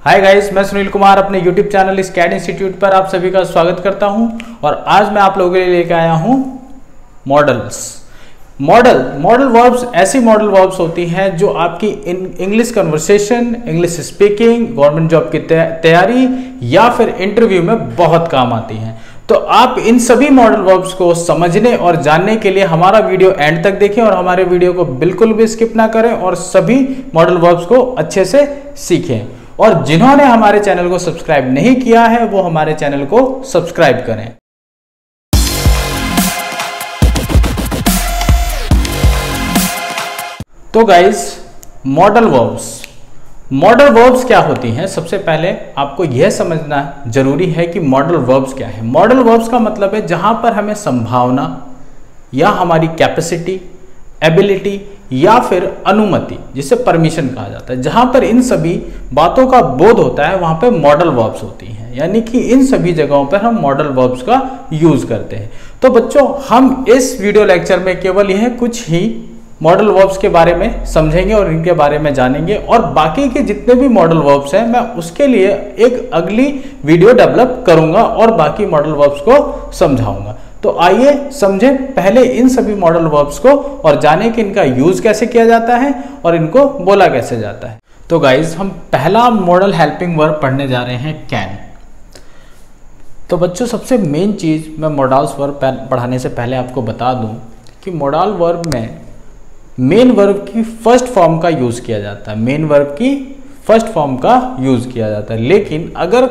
Hi guys, मैं सुनील कुमार अपने YouTube channel स्कैड institute पर आप सभी का स्वागत करता हूं। और आज मैं आप लोगों के लिए लेकर आया हूं मॉडल्स। मॉडल वर्ब्स ऐसी मॉडल वर्ब्स होती हैं जो आपकी English conversation, English speaking, government job की तैयारी या फिर इंटरव्यू में बहुत काम आती हैं। तो आप इन सभी मॉडल वर्ब्स को समझने और जानने के लिए हमारा वीडियो एंड तक देखें और हमारे वीडियो को बिल्कुल भी स्किप ना करें और सभी मॉडल वर्ब्स को अच्छे से सीखें। और जिन्होंने हमारे चैनल को सब्सक्राइब नहीं किया है वो हमारे चैनल को सब्सक्राइब करें। तो गाइस, मॉडल वर्ब्स क्या होती हैं? सबसे पहले आपको यह समझना जरूरी है कि मॉडल वर्ब्स क्या है। मॉडल वर्ब्स का मतलब है जहां पर हमें संभावना या हमारी कैपेसिटी, एबिलिटी या फिर अनुमति, जिसे परमिशन कहा जाता है, जहां पर इन सभी बातों का बोध होता है वहां पे मॉडल वर्ब्स होती हैं। यानी कि इन सभी जगहों पर हम मॉडल वर्ब्स का यूज करते हैं। तो बच्चों, हम इस वीडियो लेक्चर में केवल यह कुछ ही मॉडल वर्ब्स के बारे में समझेंगे और इनके बारे में जानेंगे, और बाकी के जितने भी मॉडल वर्ब्स हैं मैं उसके लिए एक अगली वीडियो डेवलप करूंगा और बाकी मॉडल वर्ब्स को समझाऊंगा। तो आइए समझें पहले इन सभी मॉडल वर्ब्स को और जाने कि इनका यूज कैसे किया जाता है और इनको बोला कैसे जाता है। तो गाइज, हम पहला मॉडल हेल्पिंग वर्ब पढ़ने जा रहे हैं, कैन। तो बच्चों, सबसे मेन चीज मैं मॉडल्स वर्ब पढ़ाने से पहले आपको बता दूं कि मॉडल वर्ब में मेन वर्ब की फर्स्ट फॉर्म का यूज किया जाता है। मेन वर्ब की फर्स्ट फॉर्म का यूज किया जाता है, लेकिन अगर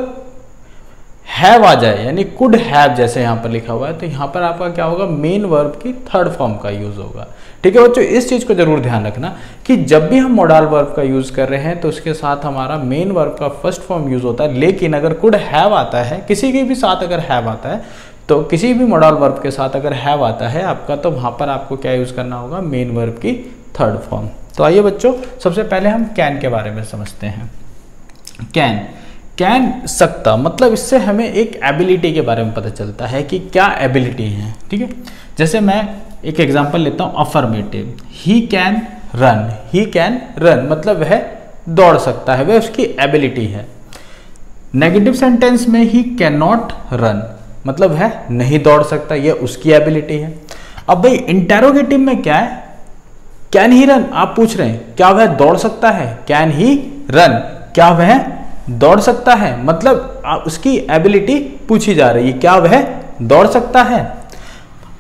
हैव आ जाए यानी कुड हैव जैसे यहाँ पर लिखा हुआ है तो यहाँ पर आपका क्या होगा, मेन वर्ब की थर्ड फॉर्म का यूज होगा। ठीक है बच्चों, इस चीज को जरूर ध्यान रखना कि जब भी हम मॉडल वर्ब का यूज कर रहे हैं तो उसके साथ हमारा मेन वर्ब का फर्स्ट फॉर्म यूज होता है। लेकिन अगर कुड हैव आता है, किसी के भी साथ अगर हैव आता है, तो किसी भी मॉडल वर्ब के साथ अगर हैव आता है आपका, तो वहां पर आपको क्या यूज करना होगा, मेन वर्ब की थर्ड फॉर्म। तो आइए बच्चों, सबसे पहले हम कैन के बारे में समझते हैं। कैन सकता, मतलब इससे हमें एक एबिलिटी के बारे में पता चलता है कि क्या एबिलिटी है। ठीक है, जैसे मैं एक एग्जांपल लेता हूं, अफर्मेटिव, ही कैन रन, मतलब वह दौड़ सकता है, वह उसकी एबिलिटी है। नेगेटिव सेंटेंस में ही कैन नॉट रन, मतलब है नहीं दौड़ सकता, यह उसकी एबिलिटी है। अब भाई इंटेरोगेटिव में क्या है, कैन ही रन, आप पूछ रहे हैं क्या वह दौड़ सकता है, कैन ही रन, क्या वह दौड़ सकता है, मतलब उसकी एबिलिटी पूछी जा रही है, क्या वह दौड़ सकता है।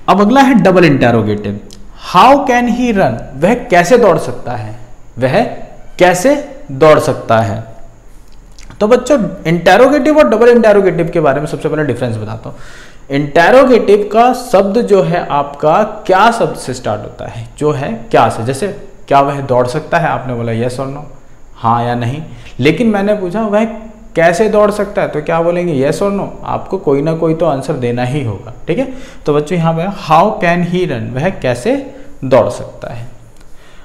अब अगला है double interrogative, how can he run, वह कैसे दौड़ सकता है, वह कैसे दौड़ सकता है। तो बच्चों, इंटेरोगेटिव और डबल इंटेरोगेटिव के बारे में सबसे पहले डिफरेंस बताता हूं। इंटेरोगेटिव का शब्द जो है आपका क्या शब्द से स्टार्ट होता है, जो है क्या से। जैसे क्या वह दौड़ सकता है, आपने बोला यस और नो, हाँ या नहीं। लेकिन मैंने पूछा वह कैसे दौड़ सकता है, तो क्या बोलेंगे, यस और नो। आपको कोई ना कोई तो आंसर देना ही होगा। ठीक है, तो बच्चों यहाँ पे हाउ कैन ही रन, वह कैसे दौड़ सकता है।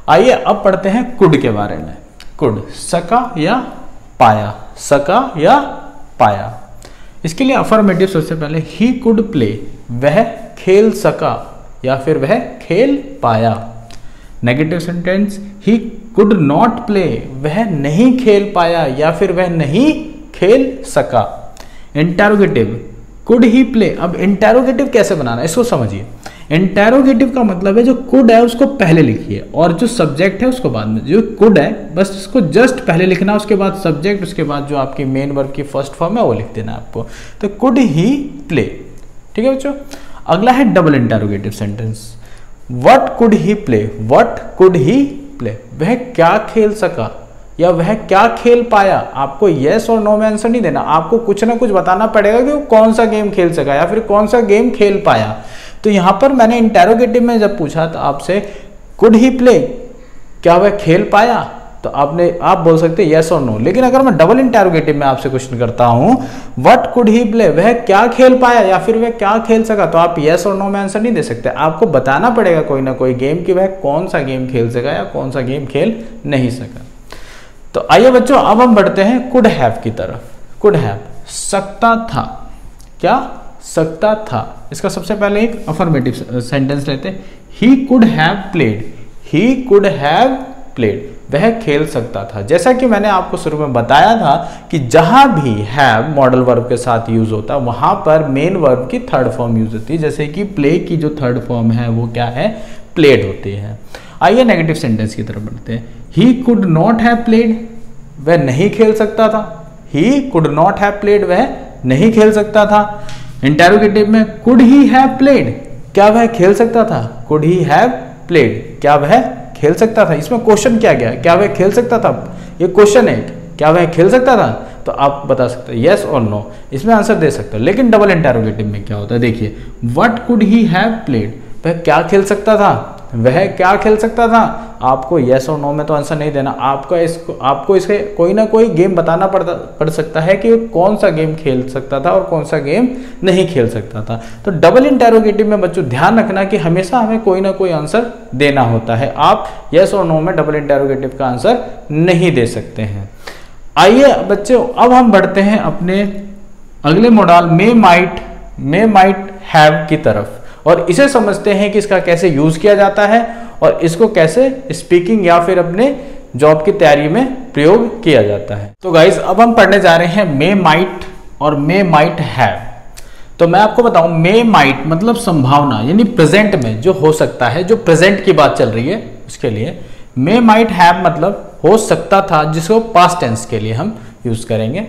आइए अब पढ़ते हैं कुड के बारे में। कुड, सका या पाया, सका या पाया। इसके लिए अफर्मेटिव सबसे पहले, ही कुड प्ले, वह खेल सका या फिर वह खेल पाया। Negative sentence, he could not play, वह नहीं खेल पाया या फिर वह नहीं खेल सका। Interrogative, could he play. अब इंटेरोगेटिव कैसे बनाना है इसको समझिए। इंटेरोगेटिव का मतलब है जो कुड है उसको पहले लिखिए और जो सब्जेक्ट है उसको बाद में। जो कुड है बस उसको जस्ट पहले लिखना, उसके बाद सब्जेक्ट, उसके बाद जो आपकी मेन वर्ब की फर्स्ट फॉर्म है वो लिख देना आपको। तो कुड ही प्ले। ठीक है बच्चों, अगला है double interrogative sentence, what could he play, what could he play, वह क्या खेल सका या वह क्या खेल पाया। आपको यस और नो में आंसर नहीं देना, आपको कुछ ना कुछ बताना पड़ेगा कि वो कौन सा गेम खेल सका या फिर कौन सा गेम खेल पाया। तो यहां पर मैंने इंटेरोगेटिव में जब पूछा तो आपसे कुड ही प्ले, क्या वह खेल पाया, तो आप बोल सकते हैं यस और नो। लेकिन अगर मैं डबल इंटेरोगेटिव में आपसे क्वेश्चन करता हूं, व्हाट कुड ही प्ले, वह क्या खेल पाया या फिर वह क्या खेल सका, तो आप यस और नो में आंसर नहीं दे सकते। आपको बताना पड़ेगा कोई ना कोई गेम कि वह कौन सा गेम खेल सका या कौन सा गेम खेल नहीं सका। तो आइए बच्चों, अब हम बढ़ते हैं कुड हैव की तरफ। कुड हैव, सकता था, क्या सकता था। इसका सबसे पहले एक अफर्मेटिव सेंटेंस लेते हैं, he could have played, he could have played, वह खेल सकता था। जैसा कि मैंने आपको शुरू में बताया था कि जहां भी हैव मॉडल वर्ब के साथ यूज होता है वहां पर मेन वर्ब की थर्ड फॉर्म यूज होती है। जैसे कि प्ले की जो थर्ड फॉर्म है वो क्या है, प्लेड होती है। आइए नेगेटिव सेंटेंस की तरफ बढ़ते हैं। He could not have played, वह नहीं खेल सकता था। He could not have played, वह नहीं खेल सकता था। इंटेरोगेटिव में कुड ही हैव प्लेड, क्या वह खेल सकता था? कुड ही हैव प्लेड, क्या वह खेल सकता था? इसमें क्वेश्चन क्या गया, क्या वह खेल सकता था? ये क्वेश्चन है, क्या वह खेल सकता था? तो आप बता सकते हैं यस और नो, इसमें आंसर दे सकते हो। लेकिन डबल इंटेरोगेटिव में क्या होता है, देखिए what could he have played, वह क्या खेल सकता था? वह क्या खेल सकता था? आपको यस और नो में तो आंसर नहीं देना, आपको इसके कोई ना कोई गेम बताना पड़ सकता है कि कौन सा गेम खेल सकता था और कौन सा गेम नहीं खेल सकता था। तो डबल इंटेरोगेटिव में बच्चों ध्यान रखना कि हमेशा हमें कोई ना कोई आंसर देना होता है। आप यस और नो में डबल इंटेरोगेटिव का आंसर नहीं दे सकते हैं। आइए बच्चों अब हम बढ़ते हैं अपने अगले मॉडल मे माइट हैव की तरफ और इसे समझते हैं कि इसका कैसे यूज किया जाता है और इसको कैसे स्पीकिंग या फिर अपने जॉब की तैयारी में प्रयोग किया जाता है। तो गाइज अब हम पढ़ने जा रहे हैं मे माइट और मे माइट हैव। तो मैं आपको बताऊं मे माइट मतलब संभावना, यानी प्रेजेंट में जो हो सकता है, जो प्रेजेंट की बात चल रही है उसके लिए। मे माइट हैव मतलब हो सकता था, जिसको पास्ट टेंस के लिए हम यूज करेंगे।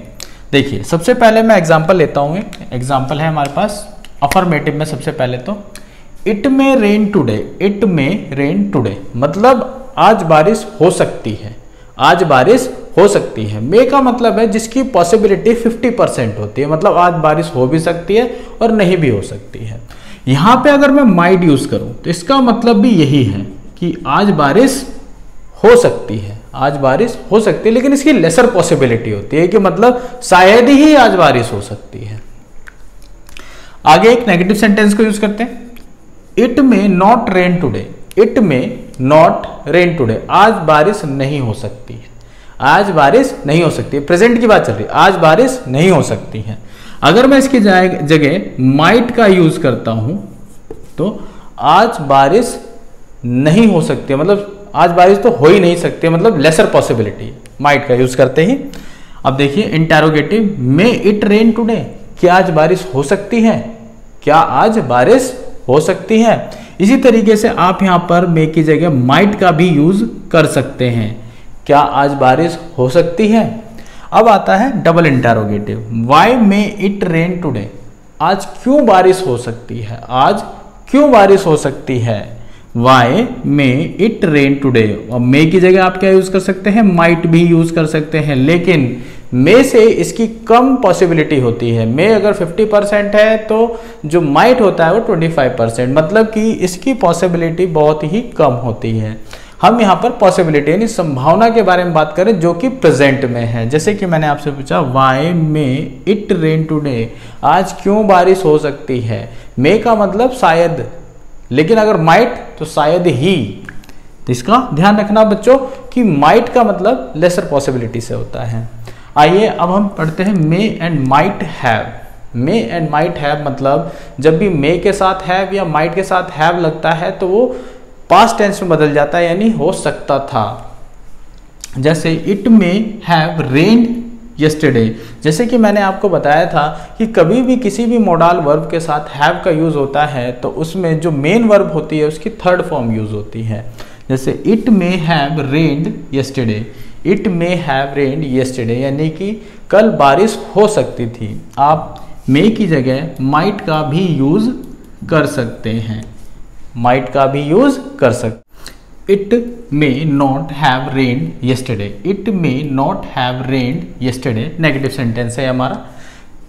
देखिए सबसे पहले मैं एग्जांपल लेता हूं। एग्जांपल है हमारे पास अफर्मेटिव में। सबसे पहले तो it may rain today, it may rain today मतलब आज बारिश हो सकती है, आज बारिश हो सकती है। मे का मतलब है जिसकी पॉसिबिलिटी 50% होती है, मतलब आज बारिश हो भी सकती है और नहीं भी हो सकती है। यहां पे अगर मैं माइट यूज करूं तो इसका मतलब भी यही है कि आज बारिश हो सकती है, आज बारिश हो सकती है, लेकिन इसकी लेसर पॉसिबिलिटी होती है कि मतलब शायद ही आज बारिश हो सकती है। आगे एक नेगेटिव सेंटेंस को यूज करते हैं। It may not rain today, it may not rain today आज बारिश नहीं हो सकती है, आज बारिश नहीं हो सकती है। प्रेजेंट की बात चल रही है, आज बारिश नहीं हो सकती है। अगर मैं इसकी जगह माइट का यूज करता हूं तो आज बारिश नहीं हो सकती है, मतलब आज बारिश तो हो ही नहीं सकती है, मतलब लेसर पॉसिबिलिटी माइट का यूज करते ही। अब देखिए interrogative, may it rain today, क्या आज बारिश हो सकती है? क्या आज बारिश हो सकती है? इसी तरीके से आप यहां पर मे की जगह माइट का भी यूज कर सकते हैं। क्या आज बारिश हो सकती है? अब आता है double interrogative, why may it rain today, आज क्यों बारिश हो सकती है? आज क्यों बारिश हो सकती है? Why may it rain today. और मे की जगह आप क्या यूज कर सकते हैं? माइट भी यूज कर सकते हैं, लेकिन मे से इसकी कम पॉसिबिलिटी होती है। मे अगर 50% है तो जो माइट होता है वो 25%, मतलब कि इसकी पॉसिबिलिटी बहुत ही कम होती है। हम यहाँ पर पॉसिबिलिटी यानी संभावना के बारे में बात करें जो कि प्रेजेंट में है। जैसे कि मैंने आपसे पूछा why may it rain today, आज क्यों बारिश हो सकती है? मे का मतलब शायद, लेकिन अगर माइट तो शायद ही। तो इसका ध्यान रखना बच्चों कि माइट का मतलब लेसर पॉसिबिलिटी से होता है। आइए अब हम पढ़ते हैं may and might have. May and might have मतलब जब भी मे के साथ हैव या माइट के साथ हैव लगता है तो वो पास्ट टेंस में बदल जाता है, यानी हो सकता था। जैसे it may have rained yesterday, जैसे कि मैंने आपको बताया था कि कभी भी किसी भी मॉडल वर्ब के साथ हैव का यूज होता है तो उसमें जो मेन वर्ब होती है उसकी थर्ड फॉर्म यूज होती है। जैसे it may have rained yesterday, it may have rained yesterday यानी कि कल बारिश हो सकती थी। आप मे की जगह माइट का भी यूज कर सकते हैं, माइट का भी यूज कर सकते। It may not have rained yesterday, it may not have rained yesterday negative sentence है हमारा।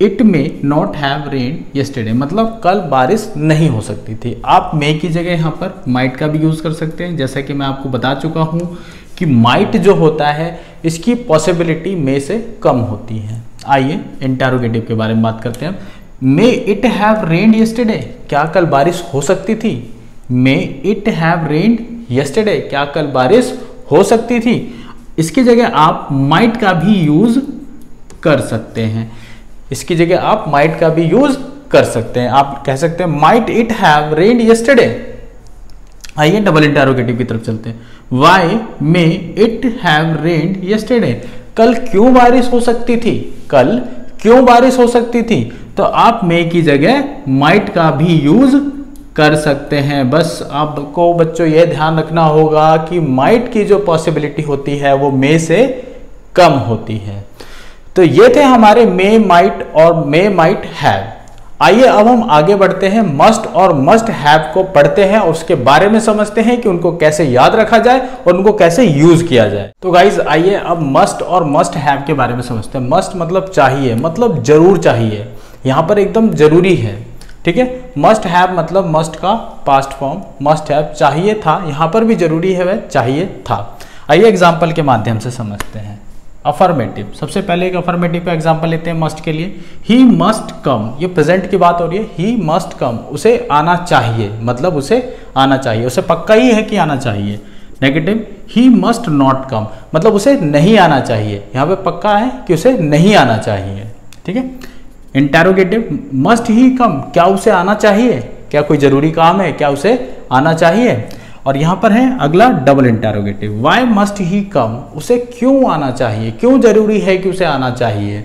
It may not have rained yesterday मतलब कल बारिश नहीं हो सकती थी। आप मे की जगह यहाँ पर माइट का भी यूज कर सकते हैं। जैसा कि मैं आपको बता चुका हूँ कि माइट जो होता है इसकी पॉसिबिलिटी मे से कम होती है। आइए इंटेरोगेटिव के बारे में बात करते हैं। मे इट हैव रेन्ड यस्टरडे, क्या कल बारिश हो सकती थी? मे इट हैव रेन्ड यस्टरडे, क्या कल बारिश हो सकती थी? इसकी जगह आप माइट का भी यूज कर सकते हैं, इसकी जगह आप माइट का भी यूज कर सकते हैं। आप कह सकते हैं might it have rained yesterday, आइए डबल इंटरोगेटिव की तरफ चलते हैं। Why may it have rained yesterday, कल क्यों बारिश हो सकती थी, कल क्यों बारिश हो सकती थी। तो आप मे की जगह माइट का भी यूज कर सकते हैं। बस आपको बच्चों यह ध्यान रखना होगा कि माइट की जो पॉसिबिलिटी होती है वो मे से कम होती है। तो ये थे हमारे मे, माइट और मे, माइट, हैव। आइए अब हम आगे बढ़ते हैं, मस्ट और मस्ट हैव को पढ़ते हैं और उसके बारे में समझते हैं कि उनको कैसे याद रखा जाए और उनको कैसे यूज किया जाए। तो गाइज आइए अब मस्ट और मस्ट हैव के बारे में समझते हैं। मस्ट मतलब चाहिए, मतलब जरूर चाहिए, यहां पर एकदम जरूरी है, ठीक है। मस्ट हैव मतलब मस्ट का पास्ट फॉर्म, मस्ट हैव चाहिए था, यहां पर भी जरूरी है वह चाहिए था। आइए एग्जाम्पल के माध्यम से समझते हैं। अफर्मेटिव, सबसे पहले एक अफर्मेटिव का एग्जांपल लेते हैं मस्ट के लिए। ही मस्ट कम, ये प्रेजेंट की बात हो रही है। ही मस्ट कम, उसे आना चाहिए, मतलब उसे आना चाहिए, उसे पक्का ही है कि आना चाहिए। Negative, he must not come, मतलब उसे नहीं आना चाहिए, यहाँ पे पक्का है कि उसे नहीं आना चाहिए, ठीक है। इंटेरोगेटिव, मस्ट ही कम, क्या उसे आना चाहिए, क्या कोई जरूरी काम है, क्या उसे आना चाहिए। और यहां पर है अगला डबल इंटेरोगेटिव, वाई मस्ट ही कम, उसे क्यों आना चाहिए, क्यों जरूरी है कि उसे आना चाहिए।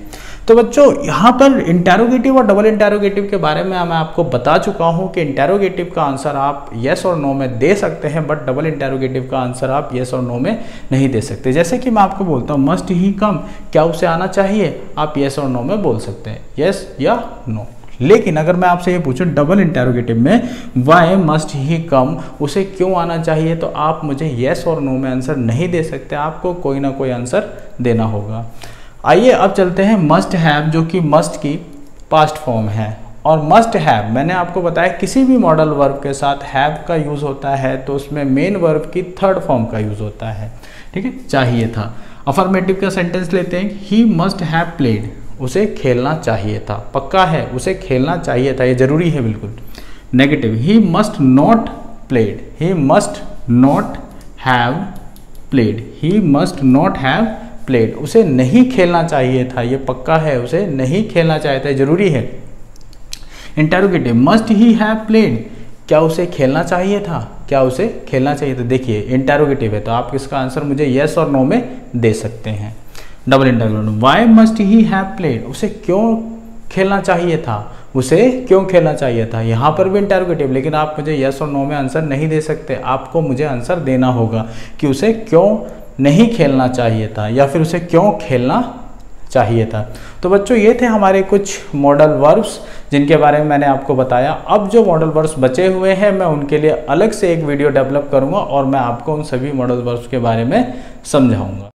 तो बच्चों यहाँ पर इंटेरोगेटिव और डबल इंटेरोगेटिव के बारे में मैं आपको बता चुका हूँ कि इंटेरोगेटिव का आंसर आप येस और नो में दे सकते हैं, बट डबल इंटेरोगेटिव का आंसर आप येस और नो में नहीं दे सकते। जैसे कि मैं आपको बोलता हूँ मस्ट ही कम, क्या उसे आना चाहिए, आप येस और नो में बोल सकते हैं, येस या नो। लेकिन अगर मैं आपसे ये पूछूं डबल इंटेरोगेटिव में वाई मस्ट ही कम, उसे क्यों आना चाहिए, तो आप मुझे येस और नो में आंसर नहीं दे सकते, आपको कोई ना कोई आंसर देना होगा। आइए अब चलते हैं मस्ट हैव, जो कि मस्ट की पास्ट फॉर्म है। और मस्ट हैव मैंने आपको बताया किसी भी मॉडल वर्ब के साथ हैव का यूज होता है तो उसमें मेन वर्ब की थर्ड फॉर्म का यूज होता है, ठीक है, चाहिए था। अफर्मेटिव का सेंटेंस लेते हैं, ही मस्ट हैव प्लेड, उसे खेलना चाहिए था, पक्का है उसे खेलना चाहिए था, ये जरूरी है बिल्कुल। Negative, he must not played, he must not have played, he must not have played, उसे नहीं खेलना चाहिए था, ये पक्का है उसे नहीं खेलना चाहिए था, जरूरी है। Interrogative, must he have played, क्या उसे खेलना चाहिए था, क्या उसे खेलना चाहिए था। देखिए इंटेरोगेटिव है तो आप इसका आंसर मुझे येस और नो में दे सकते हैं। Double interrogative, why must he have played, उसे क्यों खेलना चाहिए था, उसे क्यों खेलना चाहिए था। यहाँ पर भी इंटेरोगेटिव, लेकिन आप मुझे यस और नो में आंसर नहीं दे सकते, आपको मुझे आंसर देना होगा कि उसे क्यों नहीं खेलना चाहिए था या फिर उसे क्यों खेलना चाहिए था। तो बच्चों ये थे हमारे कुछ मॉडल वर्ब्स जिनके बारे में मैंने आपको बताया। अब जो मॉडल वर्ब्स बचे हुए हैं मैं उनके लिए अलग से एक वीडियो डेवलप करूँगा और मैं आपको उन सभी मॉडल वर्ब्स के बारे में समझाऊँगा।